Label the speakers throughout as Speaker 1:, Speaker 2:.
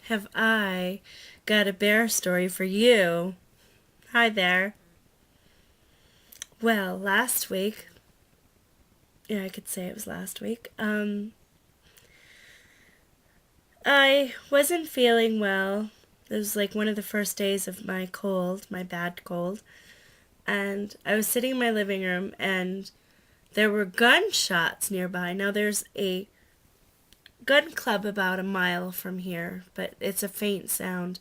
Speaker 1: have I got a bear story for you. Hi there. Well, last week, yeah, I could say it was last week, I wasn't feeling well. It was like one of the first days of my cold, my bad cold, and I was sitting in my living room and there were gunshots nearby. Now, there's a gun club about a mile from here, but it's a faint sound,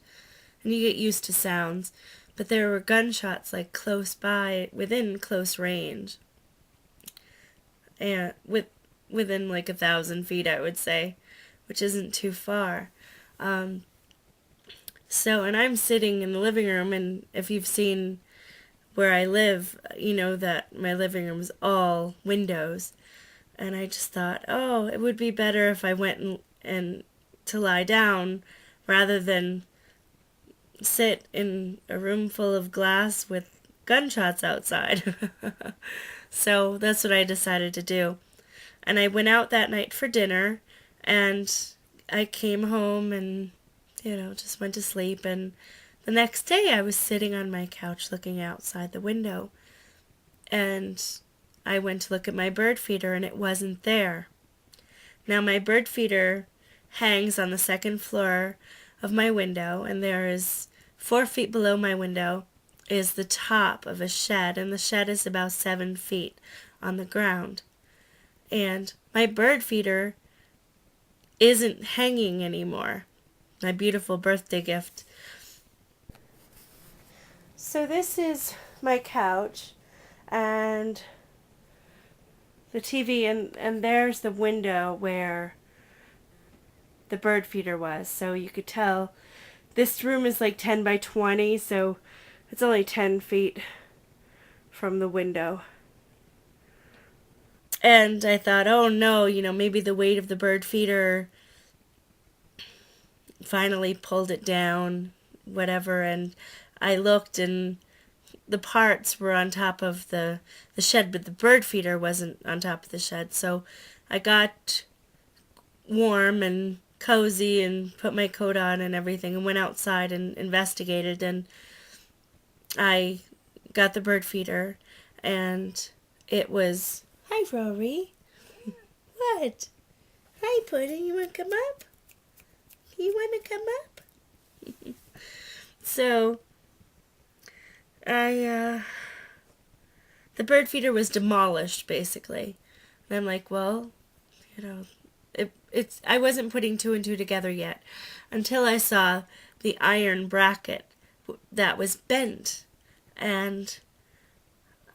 Speaker 1: and you get used to sounds. But there were gunshots like close by, within close range, and within like 1,000 feet, I would say, which isn't too far. Um, and I'm sitting in the living room, and if you've seen where I live, you know that my living room is all windows. And I just thought, oh, it would be better if I went and to lie down rather than sit in a room full of glass with gunshots outside. So that's what I decided to do. And I went out that night for dinner, and I came home and, just went to sleep. And the next day I was sitting on my couch looking outside the window, and I went to look at my bird feeder and it wasn't there. Now, my bird feeder hangs on the second floor of my window, and there is 4 feet below my window is the top of a shed, and the shed is about 7 feet on the ground. And my bird feeder isn't hanging anymore. My beautiful birthday gift. So this is my couch and the TV, and there's the window where the bird feeder was. So you could tell this room is like 10 by 20, so it's only 10 feet from the window. And I thought, oh no, maybe the weight of the bird feeder finally pulled it down, whatever. And I looked, and the parts were on top of the shed, but the bird feeder wasn't on top of the shed. So I got warm and cozy and put my coat on and everything and went outside and investigated, and I got the bird feeder, and it was... Hi, Rory. What? Hi, Pudding. You want to come up? You want to come up? So the bird feeder was demolished, basically. And I'm like, well, I wasn't putting two and two together yet until I saw the iron bracket that was bent. And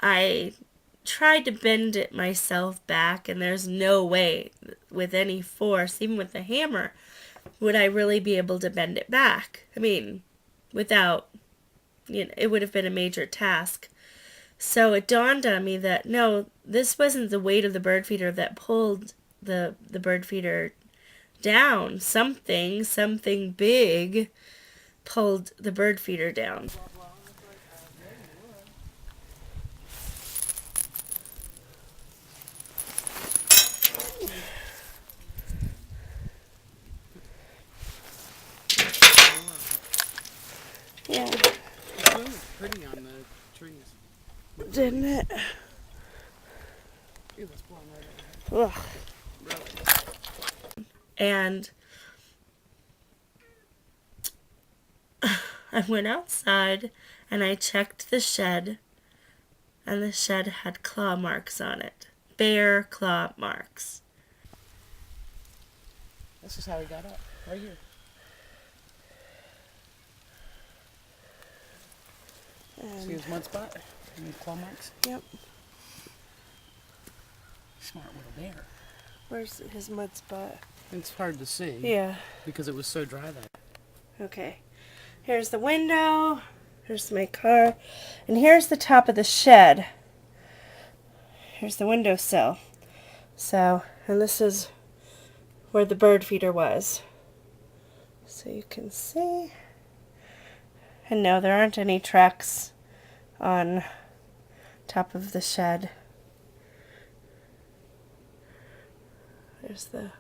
Speaker 1: I tried to bend it myself back, and there's no way with any force, even with the hammer, would I really be able to bend it back. I mean, without, it would have been a major task. So it dawned on me that no, this wasn't the weight of the bird feeder that pulled the bird feeder down. Something big pulled the bird feeder down. Yeah.
Speaker 2: It looked pretty on the trees.
Speaker 1: Didn't it?
Speaker 2: It was blowing right over.
Speaker 1: Ugh.
Speaker 2: Really?
Speaker 1: And I went outside and I checked the shed, and the shed had claw marks on it. Bear claw marks.
Speaker 2: This is how he got up. Right here. See his mud spot? And claw marks?
Speaker 1: Yep.
Speaker 2: Smart little bear.
Speaker 1: Where's his mud spot?
Speaker 2: It's hard to see.
Speaker 1: Yeah.
Speaker 2: Because it was so dry that.
Speaker 1: Okay. Here's the window. Here's my car. And here's the top of the shed. Here's the windowsill. So, and this is where the bird feeder was. So you can see. And no, there aren't any tracks on top of the shed. There's the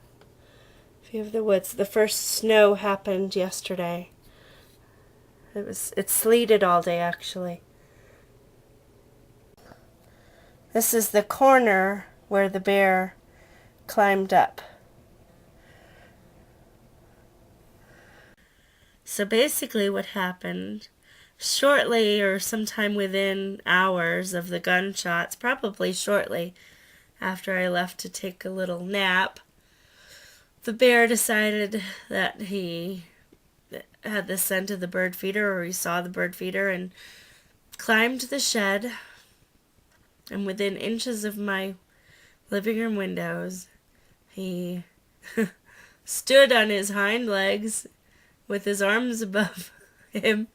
Speaker 1: view of the woods. The first snow happened yesterday. It sleeted all day actually. This is the corner where the bear climbed up. So basically what happened, shortly or sometime within hours of the gunshots, probably shortly after I left to take a little nap, the bear decided that he had the scent of the bird feeder, or he saw the bird feeder, and climbed the shed, and within inches of my living room windows, he stood on his hind legs with his arms above him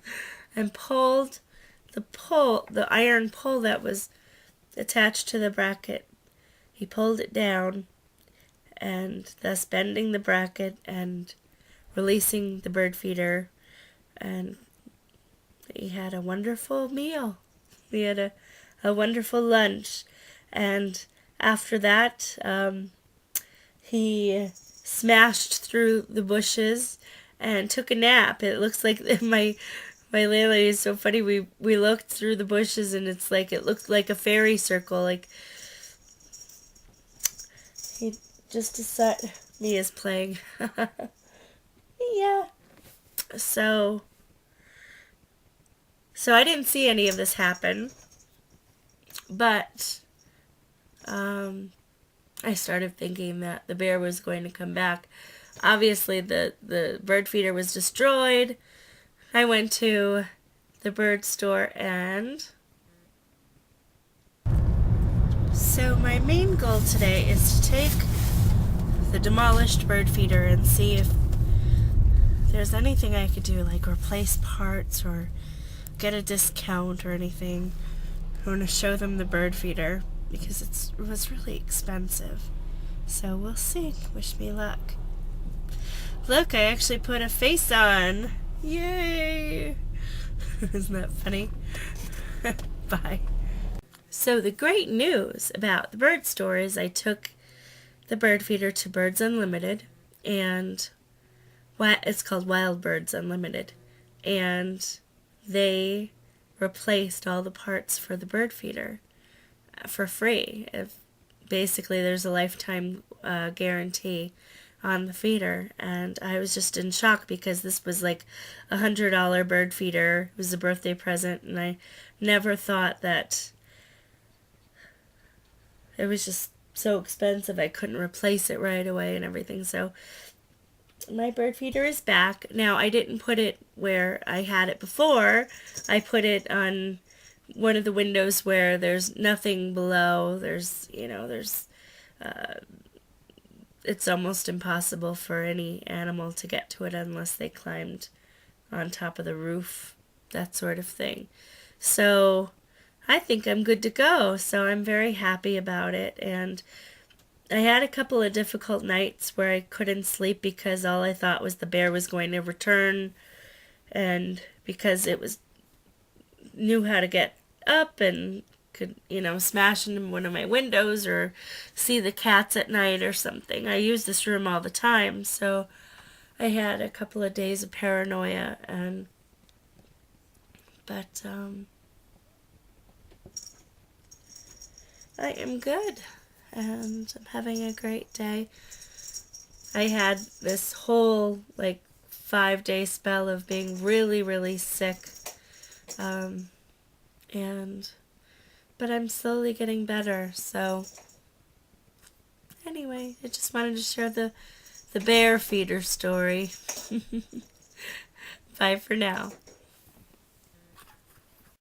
Speaker 1: and pulled the iron pole that was attached to the bracket. He pulled it down, and thus bending the bracket and releasing the bird feeder, and he had a wonderful meal. We had a wonderful lunch, and after that, he smashed through the bushes and took a nap. It looks like my landlady is so funny. We looked through the bushes, and it looked like a fairy circle. Like he just decided. Mia's playing. Yeah. So I didn't see any of this happen, but I started thinking that the bear was going to come back. Obviously, the bird feeder was destroyed. I went to the bird store, and so my main goal today is to take the demolished bird feeder and see if there's anything I could do, like replace parts or get a discount or anything. I want to show them the bird feeder because it was really expensive. So we'll see. Wish me luck. Look, I actually put a face on. Yay! Isn't that funny? Bye. So the great news about the bird store is I took the bird feeder to Birds Unlimited, and it's called Wild Birds Unlimited, and they replaced all the parts for the bird feeder for free. Basically, there's a lifetime guarantee on the feeder, and I was just in shock because this was like $100 bird feeder. It was a birthday present, and I never thought that it was just so expensive I couldn't replace it right away and everything. So my bird feeder is back. Now, I didn't put it where I had it before. I put it on one of the windows where there's nothing below. It's almost impossible for any animal to get to it unless they climbed on top of the roof, that sort of thing. So I think I'm good to go. So I'm very happy about it. And I had a couple of difficult nights where I couldn't sleep because all I thought was the bear was going to return, and because it knew how to get up and could, smash into one of my windows or see the cats at night or something. I use this room all the time, so I had a couple of days of paranoia, but I am good, and I'm having a great day. I had this whole 5-day spell of being really, really sick, but I'm slowly getting better. So anyway, I just wanted to share the bear feeder story. Bye for now.